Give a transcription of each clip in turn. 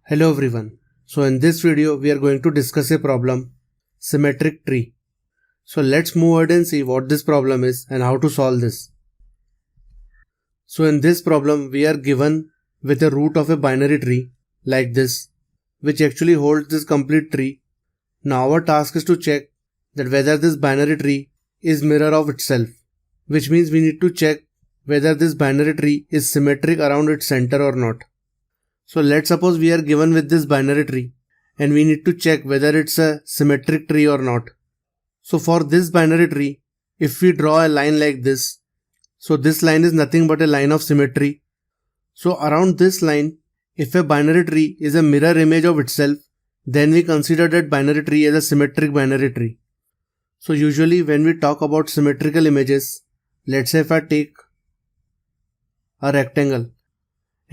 Hello everyone. So in this video we are going to discuss a problem, symmetric tree. So let's move ahead and see what this problem is and how to solve this. So in this problem we are given with a root of a binary tree like this, which actually holds this complete tree. Now our task is to check that whether this binary tree is mirror of itself, which means we need to check whether this binary tree is symmetric around its center or not. So let's suppose we are given with this binary tree and we need to check whether it's a symmetric tree or not. So for this binary tree, if we draw a line like this, so this line is nothing but a line of symmetry. So around this line, if a binary tree is a mirror image of itself, then we consider that binary tree as a symmetric binary tree. So usually when we talk about symmetrical images, let's say if I take a rectangle,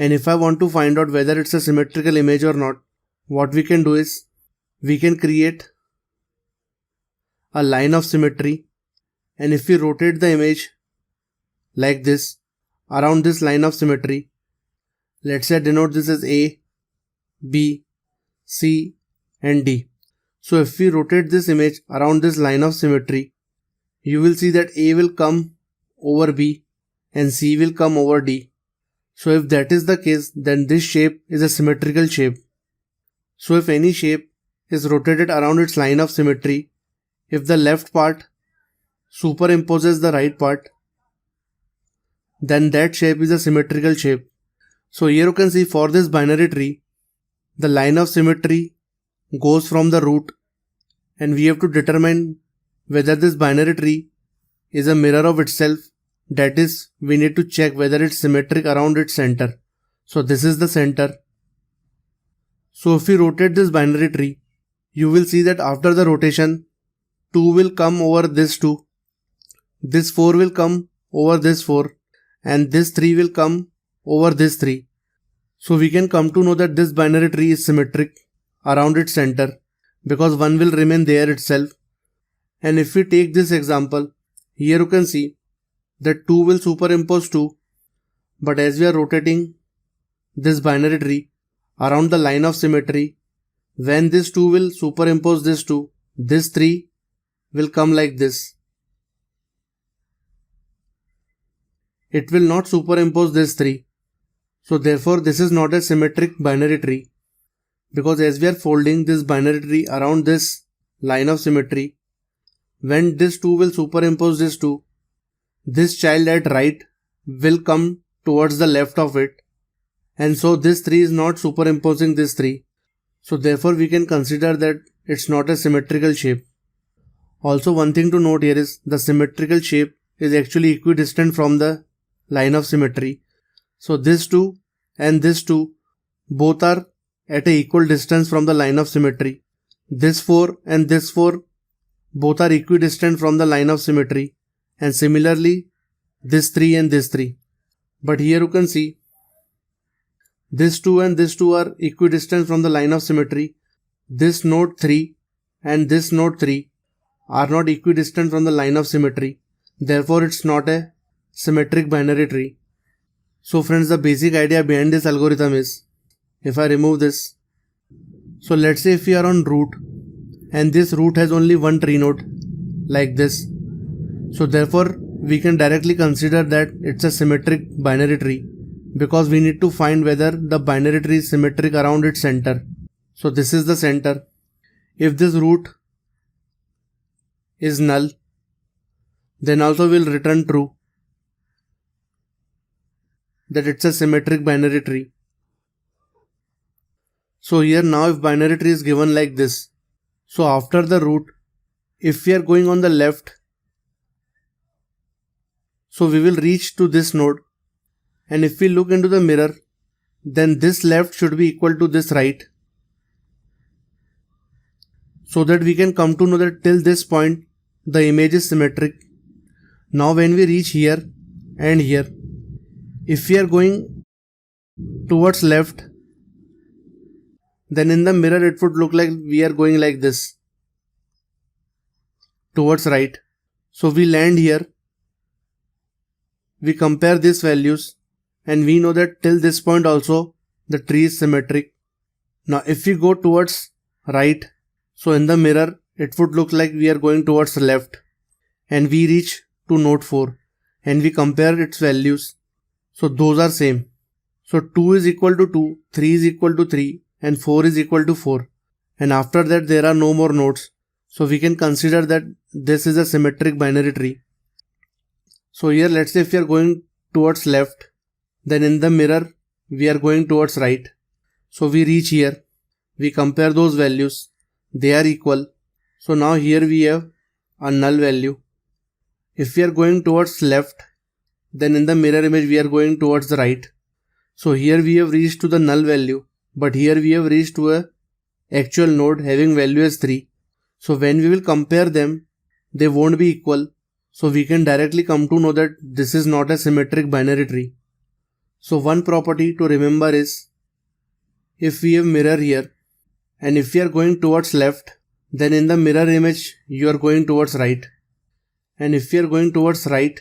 and if I want to find out whether it's a symmetrical image or not, what we can do is, we can create a line of symmetry, and if we rotate the image like this, around this line of symmetry, let's say denote this as A, B, C and D. So if we rotate this image around this line of symmetry, you will see that A will come over B and C will come over D. So if that is the case, then this shape is a symmetrical shape. So if any shape is rotated around its line of symmetry, if the left part superimposes the right part, then that shape is a symmetrical shape. So here you can see for this binary tree, the line of symmetry goes from the root, and we have to determine whether this binary tree is a mirror of itself. That is, we need to check whether it's symmetric around its center. So this is the center. So if we rotate this binary tree, you will see that after the rotation, 2 will come over this 2, this 4 will come over this 4, and this 3 will come over this 3. So we can come to know that this binary tree is symmetric around its center because 1 will remain there itself. And if we take this example, here you can see that 2 will superimpose 2, but as we are rotating this binary tree around the line of symmetry, when this 2 will superimpose this 2, this 3 will come like this. It will not superimpose this 3. So therefore this is not a symmetric binary tree, because as we are folding this binary tree around this line of symmetry, when this 2 will superimpose this 2, this child at right will come towards the left of it, and so this 3 is not superimposing this 3. So therefore we can consider that it's not a symmetrical shape. Also one thing to note here is the symmetrical shape is actually equidistant from the line of symmetry. So this 2 and this 2 both are at a equal distance from the line of symmetry. This 4 and this 4 both are equidistant from the line of symmetry, and similarly this 3 and this 3. But here you can see this 2 and this 2 are equidistant from the line of symmetry. This node 3 and this node 3 are not equidistant from the line of symmetry. Therefore it's not a symmetric binary tree. So friends, the basic idea behind this algorithm is, if I remove this, so let's say if we are on root and this root has only one tree node like this, so therefore we can directly consider that it's a symmetric binary tree, because we need to find whether the binary tree is symmetric around its center. So this is the center. If this root is null, then also we'll return true, that it's a symmetric binary tree. So here now if binary tree is given like this, so after the root, if we are going on the left, so we will reach to this node, and if we look into the mirror, then this left should be equal to this right, so that we can come to know that till this point the image is symmetric. Now when we reach here and here, if we are going towards left, then in the mirror it would look like we are going like this towards right. So we land here, we compare these values, and we know that till this point also the tree is symmetric. Now if we go towards right, so in the mirror it would look like we are going towards left, and we reach to node 4 and we compare its values. So those are same. So 2 is equal to 2, 3 is equal to 3 and 4 is equal to 4. And after that there are no more nodes. So we can consider that this is a symmetric binary tree. So here let's say if we are going towards left, then in the mirror we are going towards right. So we reach here, we compare those values, they are equal. So now here we have a null value. If we are going towards left, then in the mirror image we are going towards the right. So here we have reached to the null value, but here we have reached to a actual node having value as 3. So when we will compare them, they won't be equal. So we can directly come to know that this is not a symmetric binary tree. So one property to remember is, if we have mirror here and if we are going towards left, then in the mirror image you are going towards right. And if we are going towards right,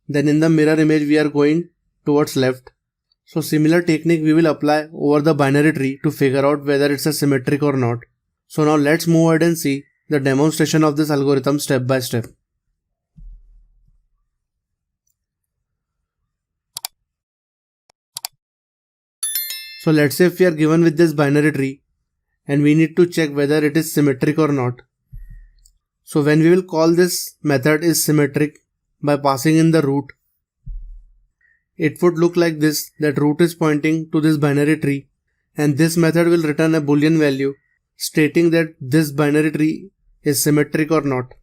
then in the mirror image we are going towards left. So similar technique we will apply over the binary tree to figure out whether it's a symmetric or not. So now let's move ahead and see the demonstration of this algorithm step by step. So let's say if we are given with this binary tree and we need to check whether it is symmetric or not. So when we will call this method is symmetric by passing in the root, it would look like this, that root is pointing to this binary tree and this method will return a boolean value stating that this binary tree is symmetric or not.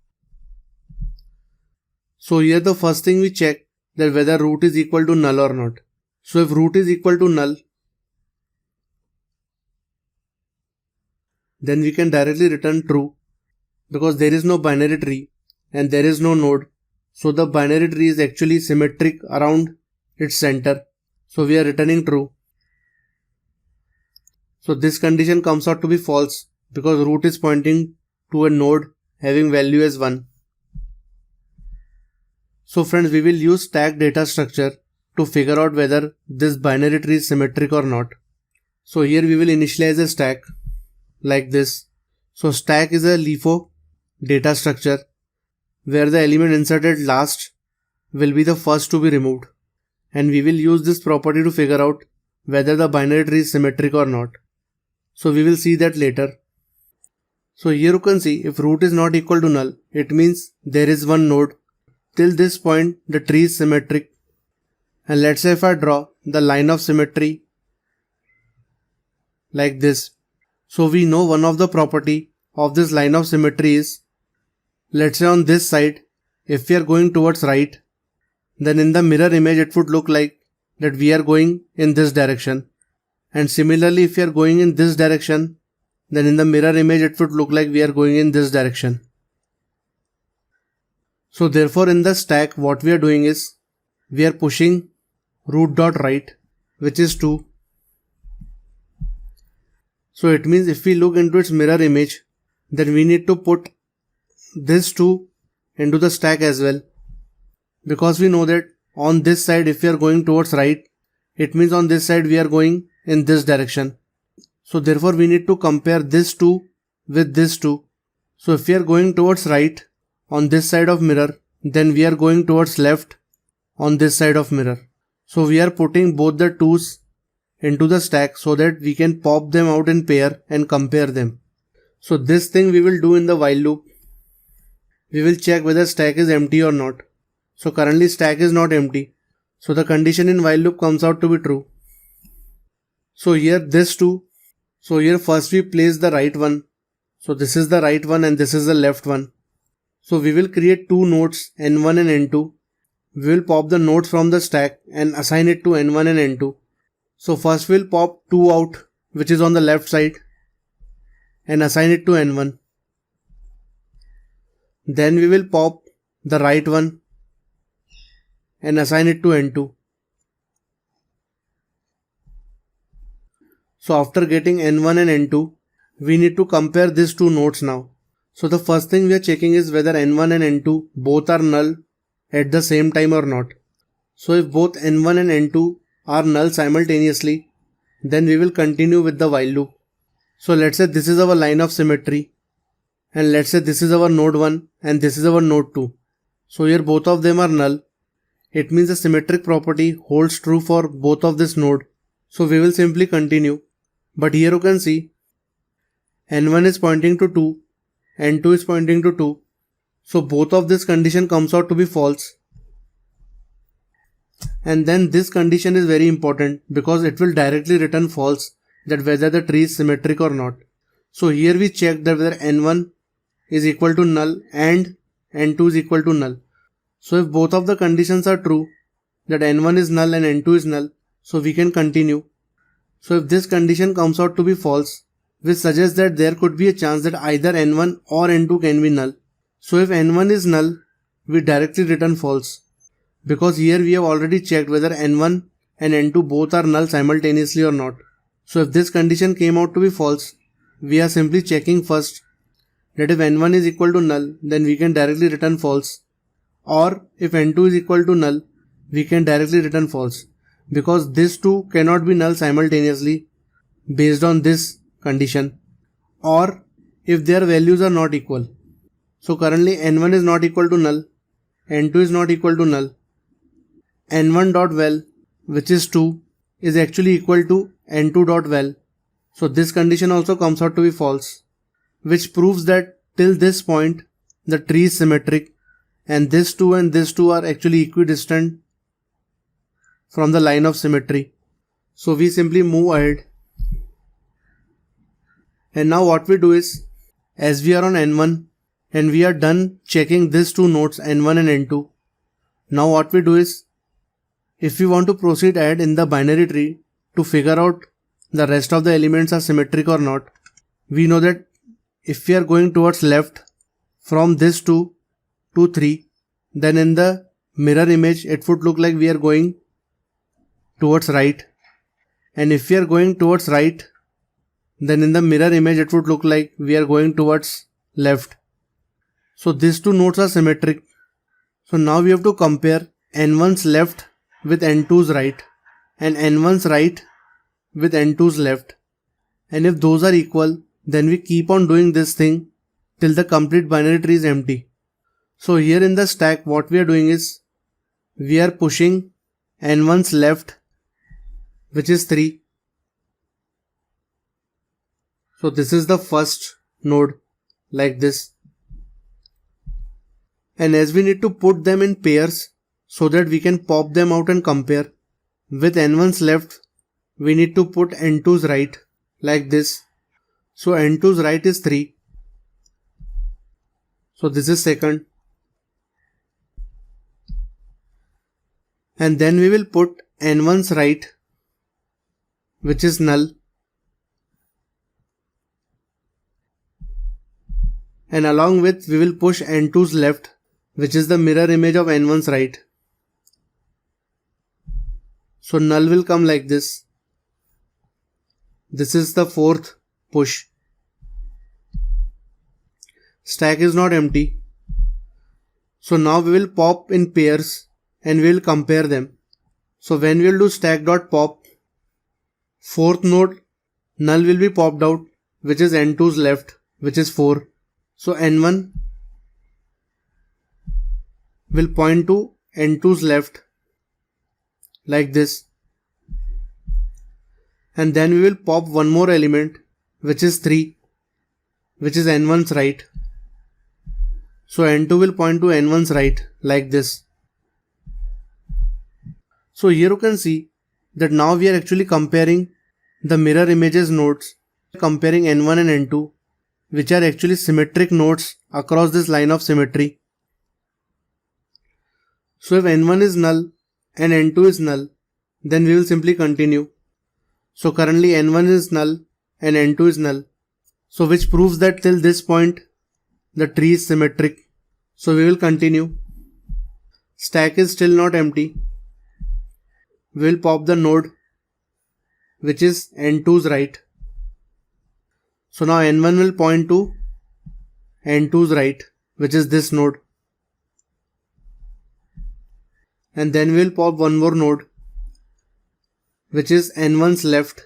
So here the first thing we check that whether root is equal to null or not. So if root is equal to null, then we can directly return true because there is no binary tree and there is no node. So the binary tree is actually symmetric around its center. So we are returning true. So this condition comes out to be false because root is pointing to a node having value as 1. So friends, we will use stack data structure to figure out whether this binary tree is symmetric or not. So here we will initialize a stack like this. So stack is a LIFO data structure where the element inserted last will be the first to be removed. And we will use this property to figure out whether the binary tree is symmetric or not. So we will see that later. So here you can see if root is not equal to null, it means there is one node. Till this point the tree is symmetric. And let's say if I draw the line of symmetry like this. So we know one of the property of this line of symmetry is, let's say on this side, if we are going towards right, then in the mirror image it would look like that we are going in this direction. And similarly if we are going in this direction, then in the mirror image it would look like we are going in this direction. So therefore in the stack what we are doing is, we are pushing root.right, which is 2. So it means if we look into its mirror image, then we need to put this 2 into the stack as well. Because we know that on this side if we are going towards right, it means on this side we are going in this direction. So therefore we need to compare this 2 with this 2. So if we are going towards right on this side of mirror, then we are going towards left on this side of mirror. So we are putting both the 2's into the stack so that we can pop them out in pair and compare them. So this thing we will do in the while loop. We will check whether stack is empty or not. So currently stack is not empty. So the condition in while loop comes out to be true. So here this 2. So here first we place the right one. So this is the right one and this is the left one. So we will create two nodes n1 and n2. We will pop the nodes from the stack and assign it to n1 and n2. So first we'll pop 2 out, which is on the left side, and assign it to n1. Then we will pop the right one and assign it to n2. So after getting n1 and n2, we need to compare these two nodes now. So the first thing we are checking is whether n1 and n2 both are null at the same time or not. So if both n1 and n2 are null simultaneously, then we will continue with the while loop. So let's say this is our line of symmetry, and let's say this is our node 1 and this is our node 2. So here both of them are null. It means the symmetric property holds true for both of this node. So we will simply continue. But here you can see n1 is pointing to 2, n2 is pointing to 2. So both of this condition comes out to be false. And then this condition is very important because it will directly return false, that whether the tree is symmetric or not. So here we check that whether n1 is equal to null and n2 is equal to null. So if both of the conditions are true, that n1 is null and n2 is null, so we can continue. So if this condition comes out to be false, which suggests that there could be a chance that either n1 or n2 can be null. So if n1 is null, we directly return false, because here we have already checked whether n1 and n2 both are null simultaneously or not. So if this condition came out to be false, we are simply checking first that if n1 is equal to null, then we can directly return false, or if n2 is equal to null, we can directly return false, because these two cannot be null simultaneously based on this condition, or if their values are not equal. So currently n1 is not equal to null, n2 is not equal to null, n1.val, which is 2, is actually equal to n2.val. So this condition also comes out to be false, which proves that till this point the tree is symmetric and this 2 and this 2 are actually equidistant from the line of symmetry. So we simply move ahead. And now what we do is, as we are on n1 and we are done checking these two nodes n1 and n2, now what we do is, if we want to proceed ahead in the binary tree to figure out the rest of the elements are symmetric or not, we know that if we are going towards left from this 2 to 3, then in the mirror image it would look like we are going towards right, and if we are going towards right, then in the mirror image it would look like we are going towards left. So these two nodes are symmetric. So now we have to compare n1's left with n2's right and n1's right with n2's left, and if those are equal, then we keep on doing this thing till the complete binary tree is empty. So here in the stack what we are doing is, we are pushing n1's left, which is 3. So this is the first node, like this. And as we need to put them in pairs so that we can pop them out and compare, with n1's left we need to put n2's right, like this. So n2's right is 3. So this is second. And then we will put n1's right, which is null, and along with we will push n2's left, which is the mirror image of n1's right. So null will come like this. This is the fourth push. Stack is not empty. So now we will pop in pairs and we will compare them. So when we will do stack.pop, fourth node null will be popped out, which is n2's left, which is 4. So n1 will point to n2's left, like this. And then we will pop one more element, which is 3, which is n1's right. So n2 will point to n1's right, like this. So here you can see that now we are actually comparing the mirror images nodes, comparing n1 and n2, which are actually symmetric nodes across this line of symmetry. So if n1 is null and n2 is null, then we will simply continue. So currently n1 is null and n2 is null. So which proves that till this point the tree is symmetric. So we will continue. Stack is still not empty. We will pop the node, which is n2's right. So now n1 will point to n2's right, which is this node. And then we will pop one more node, which is n1's left.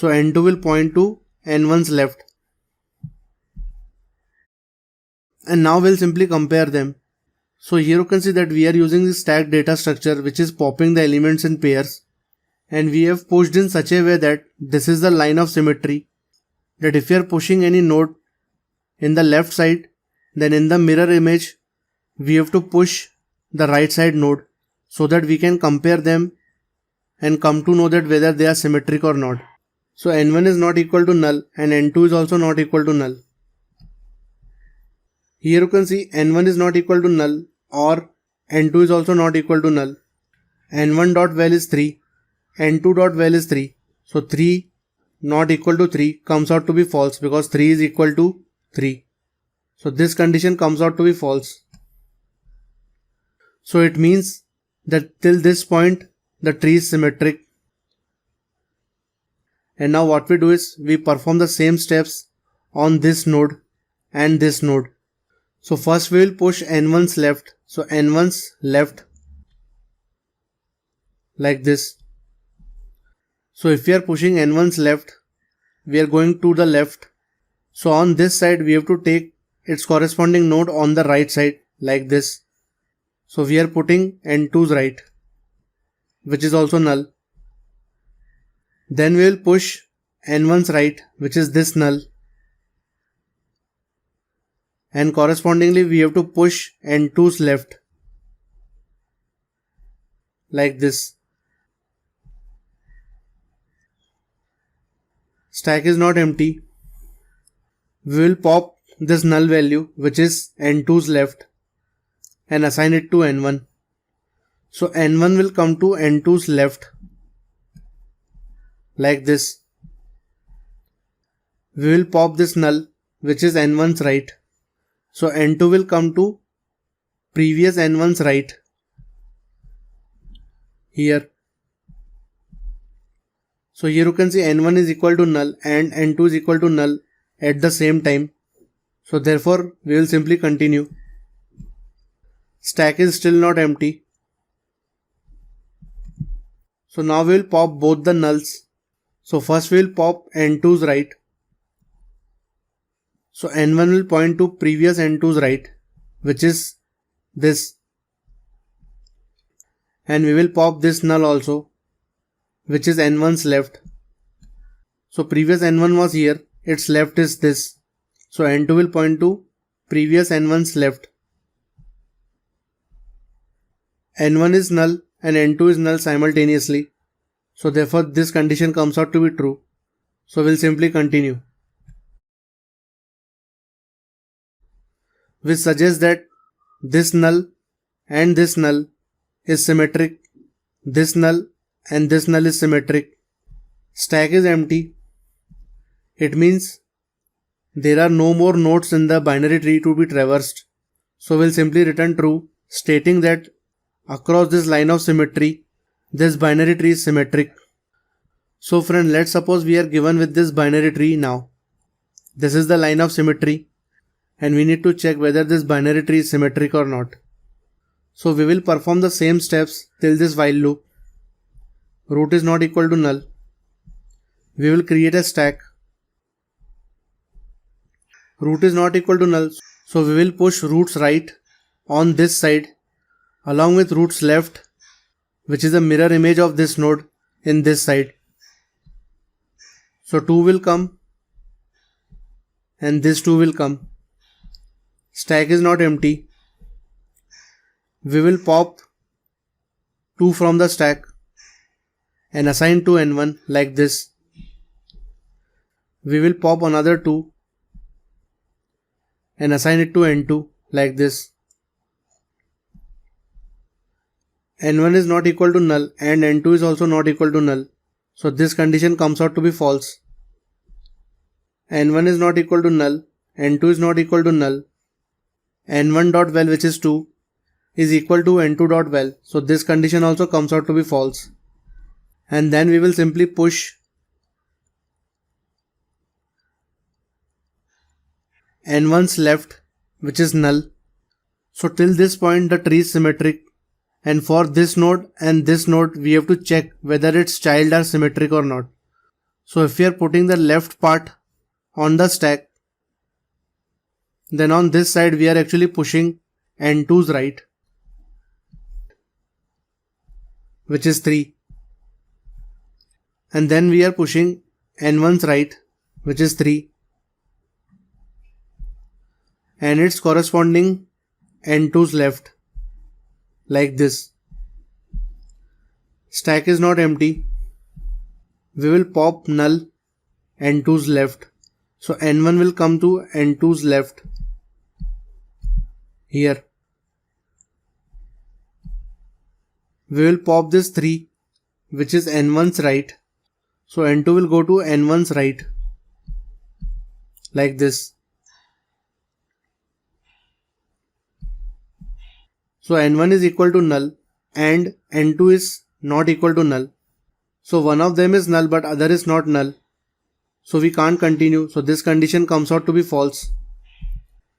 So n2 will point to n1's left. And now we'll simply compare them. So here you can see that we are using the stack data structure, which is popping the elements in pairs. And we have pushed in such a way that this is the line of symmetry, that if you are pushing any node in the left side, then in the mirror image we have to push the right side node, so that we can compare them and come to know that whether they are symmetric or not. So n1 is not equal to null and n2 is also not equal to null. Here you can see n1 is not equal to null or n2 is also not equal to null. n1 dot val is 3, n2 dot val is 3. So 3 not equal to 3 comes out to be false, because 3 is equal to 3. So this condition comes out to be false. So it means that till this point the tree is symmetric. And now what we do is we perform the same steps on this node and this node. So first we will push n1's left. So n1's left like this. So if we are pushing n1's left, we are going to the left. So on this side we have to take its corresponding node on the right side like this. So we are putting n2's right, which is also null. Then we will push n1's right, which is this null. And correspondingly we have to push n2's left like this. Stack is not empty. We will pop this null value, which is n2's left, and assign it to n1. So n1 will come to n2's left like this. We will pop this null, which is n1's right. So n2 will come to previous n1's right here. So here you can see n1 is equal to null and n2 is equal to null at the same time. So therefore we will simply continue. Stack is still not empty. So now we will pop both the nulls. So first we will pop n2's right. So n1 will point to previous n2's right, which is this. And we will pop this null also, which is n1's left. So previous n1 was here, its left is this. So n2 will point to previous n1's left. n1 is null and n2 is null simultaneously. So therefore this condition comes out to be true. So we'll simply continue. Which suggests that this null and this null is symmetric. This null and this null is symmetric. Stack is empty. It means there are no more nodes in the binary tree to be traversed. So we'll simply return true, stating that across this line of symmetry, this binary tree is symmetric. So friend, let's suppose we are given with this binary tree now. This is the line of symmetry and we need to check whether this binary tree is symmetric or not. So we will perform the same steps till this while loop. Root is not equal to null. We will create a stack. Root is not equal to null. So we will push root's right on this side along with root's left, which is a mirror image of this node in this side. So 2 will come and this 2 will come. Stack is not empty. We will pop 2 from the stack and assign to n1 like this. We will pop another 2 and assign it to n2 like this. n1 is not equal to null and n2 is also not equal to null. So this condition comes out to be false. n1 is not equal to null, n2 is not equal to null. n1 dot val, which is 2, is equal to n2 dot val. So this condition also comes out to be false. And then we will simply push n1's left, which is null. So till this point the tree is symmetric, and for this node and this node we have to check whether its child are symmetric or not. So if we are putting the left part on the stack, then on this side we are actually pushing n2's right, which is 3. And then we are pushing n1's right, which is 3. And its corresponding n2's left, like this. Stack is not empty. We will pop null n2's left. So n1 will come to n2's left here. We will pop this 3, which is n1's right. So n2 will go to n1's right, like this. So n1 is equal to null and n2 is not equal to null. So one of them is null but other is not null. So we can't continue. So this condition comes out to be false.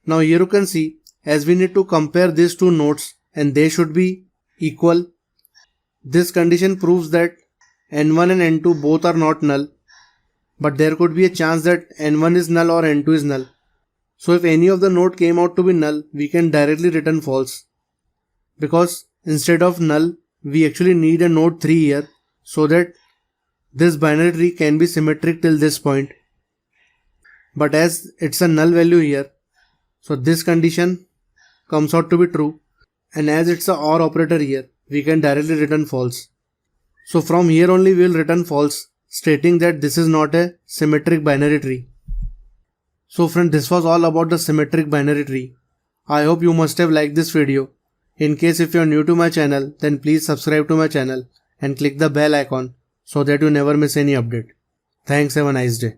Now here you can see, as we need to compare these two nodes and they should be equal, this condition proves that n1 and n2 both are not null, but there could be a chance that n1 is null or n2 is null. So if any of the node came out to be null, we can directly return false, because instead of null we actually need a node 3 here so that this binary tree can be symmetric till this point. But as it's a null value here, so this condition comes out to be true, and as it's a OR operator here, we can directly return false. So from here only we will return false, stating that this is not a symmetric binary tree. So friends, this was all about the symmetric binary tree. I hope you must have liked this video. In case if you are new to my channel, then please subscribe to my channel and click the bell icon so that you never miss any update. Thanks, have a nice day.